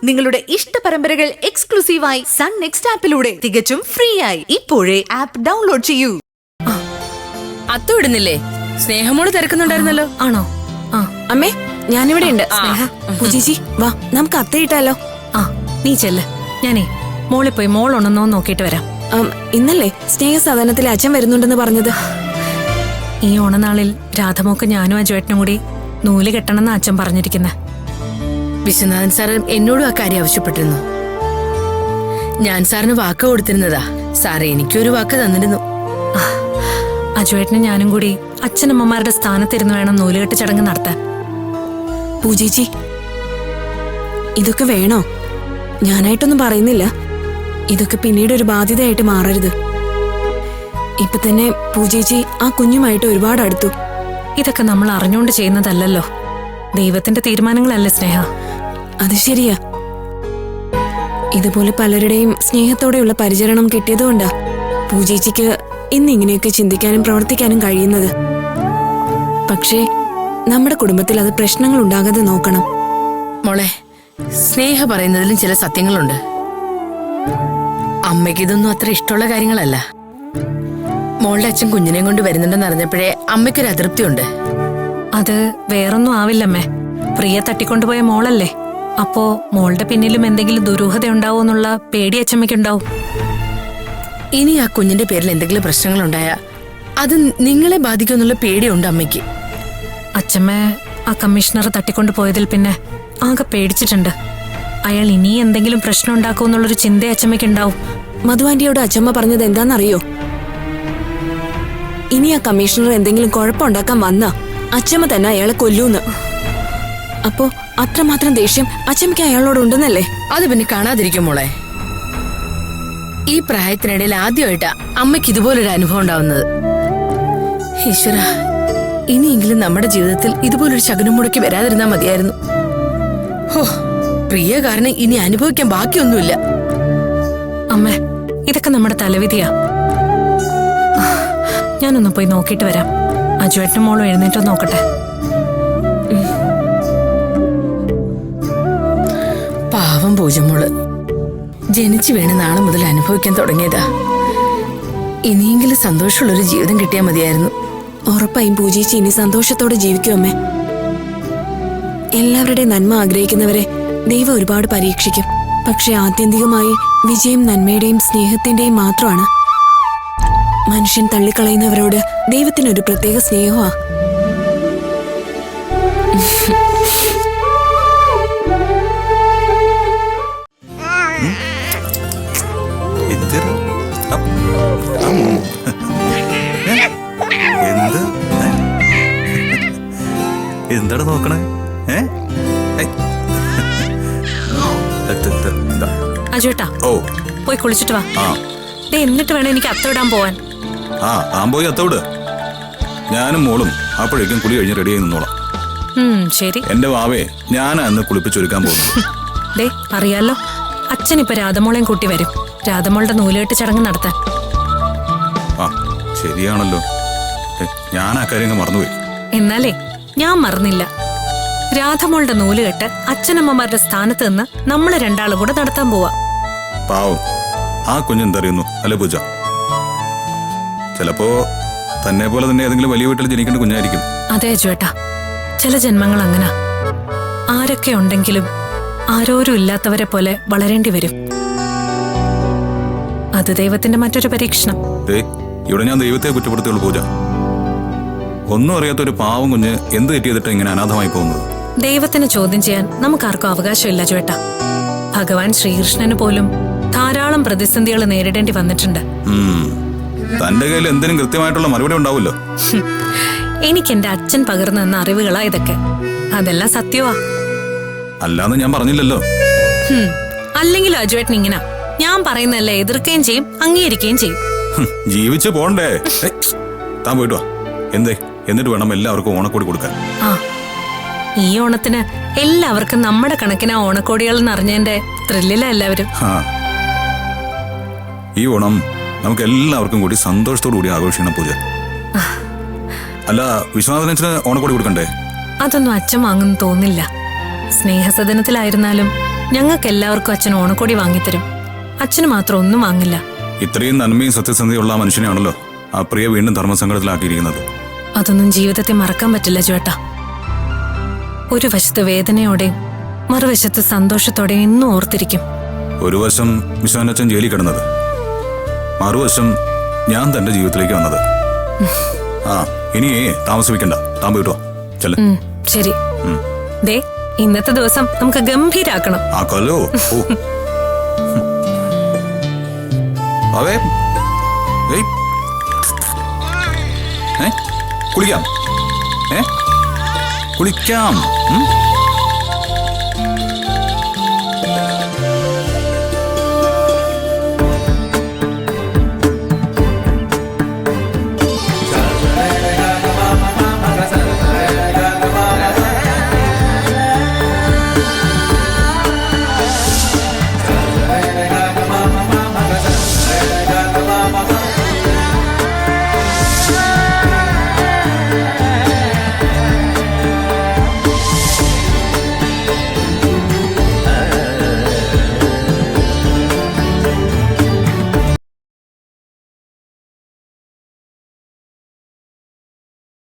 നിങ്ങളുടെ ഇഷ്ട പരമ്പരകൾ എക്സ്ക്ലൂസീവായി സൺ നെക്സ്റ്റ് ആപ്പിലൂടെ തികച്ചും ഫ്രീ ആയി ഇപ്പോഴേ ആപ്പ് ഡൗൺലോഡ് ചെയ്യൂ. അത്തു വിടുന്നില്ലേ? സ്നേഹമോട് തിരക്കുന്നുണ്ടായിരുന്നല്ലോ. ആണോ? ആ അമ്മേ, ഞാനിവിടെ ഉണ്ട്. സ്നേഹ, പൂജേച്ചി വാ, നമുക്ക് അത്തയിട്ടാലോ? ആ നീ ചെല്ല്, ഞാനേ മോളിൽ പോയി മോളുണ്ടെന്നോ നോക്കിയിട്ട് വരാം. ഇന്നല്ലേ സ്നേഹസാധനത്തിലെ അച്ഛൻ വരുന്നുണ്ടെന്ന് പറഞ്ഞത്? ഈ ഓണനാളിൽ രാധമോക്ക് ഞാനും അജുവേട്ടനും കൂടി നൂല് കെട്ടണമെന്ന് അച്ഛൻ പറഞ്ഞിരിക്കുന്നെ. വിശ്വനാഥൻ സാർ എന്നോടും ആ കാര്യം ആവശ്യപ്പെട്ടിരുന്നു. ഞാൻ സാറിന് വാക്ക് കൊടുത്തിരുന്നതാ. സാർ എനിക്കൊരു വാക്ക് തന്നിരുന്നു. അജുവേട്ടനും ഞാനും കൂടി അച്ഛനമ്മമാരുടെ സ്ഥാനത്തിരുന്ന് വേണം നൂലുകെട്ട് ചടങ്ങ് നടത്താൻ. പൂജേച്ചി, ഇതൊക്കെ വേണോ? ഞാനായിട്ടൊന്നും പറയുന്നില്ല. ഇതൊക്കെ പിന്നീട് ഒരു ബാധ്യതയായിട്ട് മാറരുത്. ഇപ്പൊ തന്നെ പൂജേച്ചി ആ കുഞ്ഞുമായിട്ട് ഒരുപാട് അടുത്തു. ഇതൊക്കെ നമ്മൾ അറിഞ്ഞുകൊണ്ട് ചെയ്യുന്നതല്ലല്ലോ. ദൈവത്തിന്റെ തീരുമാനങ്ങളല്ലേ സ്നേഹ? അത് ശരിയാ. ഇതുപോലെ പലരുടെയും സ്നേഹത്തോടെയുള്ള പരിചരണം കിട്ടിയതുകൊണ്ടാ പൂജേച്ചിക്ക് ഇന്ന് ഇങ്ങനെയൊക്കെ ചിന്തിക്കാനും പ്രവർത്തിക്കാനും കഴിയുന്നത്. പക്ഷേ നമ്മുടെ കുടുംബത്തിൽ അത് പ്രശ്നങ്ങൾ ഉണ്ടാകാതെ നോക്കണം. മോളെ, സ്നേഹ പറയുന്നതിലും ചില സത്യങ്ങളുണ്ട്. അമ്മയ്ക്ക് ഇതൊന്നും അത്ര ഇഷ്ടമുള്ള കാര്യങ്ങളല്ല. മോളുടെ അച്ഛൻ കുഞ്ഞിനെയും കൊണ്ട് വരുന്നുണ്ടെന്ന് അറിഞ്ഞപ്പോഴേ അമ്മയ്ക്കൊരു അതൃപ്തിയുണ്ട്. അത് വേറൊന്നും ആവില്ലമ്മേ. പ്രിയ തട്ടിക്കൊണ്ടുപോയ മോളല്ലേ. അപ്പോ മോളുടെ പിന്നിലും എന്തെങ്കിലും ദുരൂഹത ഉണ്ടാവോന്നുള്ള പേടി അച്ഛമ്മയ്ക്കുണ്ടാവും. ഇനി ആ കുഞ്ഞിന്റെ പേരിൽ എന്തെങ്കിലും പ്രശ്നങ്ങളുണ്ടായാ അത് നിങ്ങളെ ബാധിക്കുമെന്നുള്ള പേടിയുണ്ട് അമ്മയ്ക്ക്. അച്ഛമ്മ ആ കമ്മീഷണർ തട്ടിക്കൊണ്ടുപോയതിൽ പിന്നെ ആകെ പേടിച്ചിട്ടുണ്ട്. അയാൾ ഇനി എന്തെങ്കിലും പ്രശ്നം ഉണ്ടാക്കുമെന്നുള്ളൊരു ചിന്ത അച്ഛമ്മയ്ക്കുണ്ടാവും. മധുവാന്റിയോട് അച്ഛമ്മ പറഞ്ഞത് എന്താണെന്നറിയോ? ഇനി ആ കമ്മീഷണർ എന്തെങ്കിലും കുഴപ്പമുണ്ടാക്കാൻ വന്നാ അച്ഛമ്മ തന്നെ അയാളെ കൊല്ലൂന്ന്. അപ്പോ അത്രമാത്രം ദേഷ്യം അച്ഛമ്മയ്ക്ക് അയാളോട് ഉണ്ടെന്നല്ലേ? അത് പിന്നെ കാണാതിരിക്കും മോളെ. ഈ പ്രായത്തിനിടയിൽ ആദ്യമായിട്ടാ അമ്മയ്ക്ക് ഇതുപോലൊരു അനുഭവം ഉണ്ടാവുന്നത്. ഈശ്വര, ഇനിയെങ്കിലും നമ്മുടെ ജീവിതത്തിൽ ഇതുപോലൊരു ശകുനം മുടക്കി വരാതിരുന്നാ മതിയായിരുന്നു. ഹോ, പ്രിയ കാരണം ഇനി അനുഭവിക്കാൻ ബാക്കിയൊന്നുമില്ല. അമ്മേ, ഇതൊക്കെ നമ്മുടെ തലവിധിയാ. ഞാനൊന്ന് പോയി നോക്കിയിട്ട് വരാം. അജുവേട്ടനും മോളും എഴുന്നേറ്റോ നോക്കട്ടെ. പാവം പൂജമോള് ജനിച്ചു വീണ നാളെ മുതൽ അനുഭവിക്കാൻ തുടങ്ങിയതാ. ഇനിയെങ്കിലും സന്തോഷമുള്ളൊരു ജീവിതം കിട്ടിയാൽ മതിയായിരുന്നു. ഉറപ്പായും പൂജേച്ചി ഇനി സന്തോഷത്തോടെ ജീവിക്കും അമ്മേ. എല്ലാവരുടെയും നന്മ ആഗ്രഹിക്കുന്നവരെ ദൈവം ഒരുപാട് പരീക്ഷിക്കും. പക്ഷെ ആത്യന്തികമായി വിജയം നന്മയുടെയും സ്നേഹത്തിന്റെയും മാത്രമാണ്. മനുഷ്യൻ തള്ളിക്കളയുന്നവരോട് ദൈവത്തിനൊരു പ്രത്യേക സ്നേഹമാ. എന്താണ് നോക്കണേ? അജുവേട്ടാ, ഓ പോയി കുളിച്ചിട്ട് വാ. എന്നിട്ട് വേണം എനിക്ക് അത്തവിടാൻ പോവാൻ. താൻ പോയി അത്തവിട്. ഞാനും മോളും അപ്പോഴേക്കും കുളി കഴിഞ്ഞ് റെഡിയായി നിന്നോളാം. ശരി. എന്റെ വാവേ, ഞാനാ അന്ന് കുളിപ്പിച്ചൊരുക്കാൻ പോകുന്നത്. അറിയാലോ, അച്ഛൻ ഇപ്പൊ രാധമോളെയും കൂട്ടി വരും. രാധമോളുടെ നൂലുകെട്ട് ചടങ്ങ് നടത്താൻ. ശരിയാണല്ലോ, ഞാൻ ആ കാര്യങ്ങൾ മറന്നുപോയി. എന്നാലേ ഞാൻ മറന്നില്ല. രാധമോളുടെ നൂലുകെട്ട് അച്ഛനമ്മമാരുടെ സ്ഥാനത്ത് നിന്ന് നമ്മള് രണ്ടാളും കൂടെ നടത്താൻ പോവാ. പാവം ആ കുഞ്ഞെന്തറിയുന്നു അല്ലെ പൂജ? ചിലപ്പോ തന്നെ പോലെ തന്നെ ഏതെങ്കിലും വലിയ വീട്ടിൽ ജനിക്കേണ്ട കുഞ്ഞായിരിക്കും. അതെ അജുവേട്ടാ, ചില ജന്മങ്ങൾ അങ്ങനെ. ആരൊക്കെ ഉണ്ടെങ്കിലും ആരോരും ഇല്ലാത്തവരെ പോലെ വളരേണ്ടി വരും. അത് ദൈവത്തിന്റെ മറ്റൊരു പരീക്ഷണം. ഇവിടെ ഞാൻ ദൈവത്തെ കുറ്റപ്പെടുത്തിയുള്ളൂ പൂജ. ഒന്നും അറിയാത്തൊരു പാവം കുഞ്ഞ് എന്ത് തെറ്റിയതിട്ട് ഇങ്ങനെ അനാഥമായി പോകുന്നത്? ദൈവത്തിന് ചോദ്യം ചെയ്യാൻ നമുക്കാർക്കും അവകാശമില്ല അജുവേട്ടാ. ഭഗവാൻ ശ്രീകൃഷ്ണന് പോലും ധാരാളം പ്രതിസന്ധികൾ നേരിടേണ്ടി വന്നിട്ടുണ്ട്. തന്റെ കയ്യിൽ എന്തിനും കൃത്യമായിട്ടുള്ള മറുപടി ഉണ്ടാവുമല്ലോ. എനിക്ക് എന്റെ അച്ഛൻ പകർന്നു തന്ന അറിവുകളാ ഇതൊക്കെ. അതെല്ലാം സത്യമാ. അല്ലാന്ന് ഞാൻ പറഞ്ഞില്ലല്ലോ. അല്ലെങ്കിലും അജുവേട്ടൻ ഇങ്ങനെ ഞാൻ പറയുന്നതല്ല എതിർക്കുകയും ചെയ്യും അംഗീകരിക്കുകയും ചെയ്യും. ജീവിച്ചു പോണ്ടേ? താൻ പോയിട്ട് വാ. എന്നിട്ട് വേണം എല്ലാവർക്കും ഓണക്കോടി കൊടുക്കാൻ. ഈ ഓണത്തിന് എല്ലാവർക്കും നമ്മുടെ കണക്കിന് ഓണക്കോടികൾ എന്നറിഞ്ഞതിന്റെ ത്രില്ലില എല്ലാവരും. ഈ ഓണം നമുക്ക് എല്ലാവർക്കും കൂടി സന്തോഷത്തോടു കൂടി ആഘോഷിക്കണം പൂജ. അല്ല, വിശ്വനാഥനച്ഛന് ഓണക്കോടി കൊടുക്കണ്ടേ? അതൊന്നും അച്ഛൻ വാങ്ങുന്നു തോന്നില്ല. സ്നേഹസദനത്തിലായിരുന്നാലും ഞങ്ങൾക്ക് എല്ലാവർക്കും അച്ഛൻ ഓണക്കോടി വാങ്ങിത്തരും. അച്ഛന് മാത്രം ഒന്നും വാങ്ങില്ല. ഇത്രയും നന്മയും സത്യസന്ധതയുള്ള ആ മനുഷ്യനെയാണല്ലോ ആ പ്രിയ വീണ്ടും ധർമ്മസങ്കടത്തിലാക്കിയിരിക്കുന്നത്. അതൊന്നും ജീവിതത്തെ മറക്കാൻ പറ്റില്ല ചേട്ടാ. ഒരു വശത്ത് വേദനയോടെയും മറുവശത്ത് സന്തോഷത്തോടെയും എന്നും ഓർത്തിരിക്കും. ഒരു വശം വിശ്വനച്ഛൻ ജയിലിൽ കിടന്നത്, മറുവശം ഞാൻ തന്റെ ജീവിതത്തിലേക്ക് വന്നത്. ആ ഇനിയേ താമസിപ്പിക്കണ്ട, താൻ പോയിട്ടോ ചെല്ല. ശരി. ദേ ഇന്നത്തെ ദിവസം നമുക്ക് ഗംഭീരാക്കണം. ആക്കല്ലോ. അവേ കുളിക്കാം, കുളിക്കാം.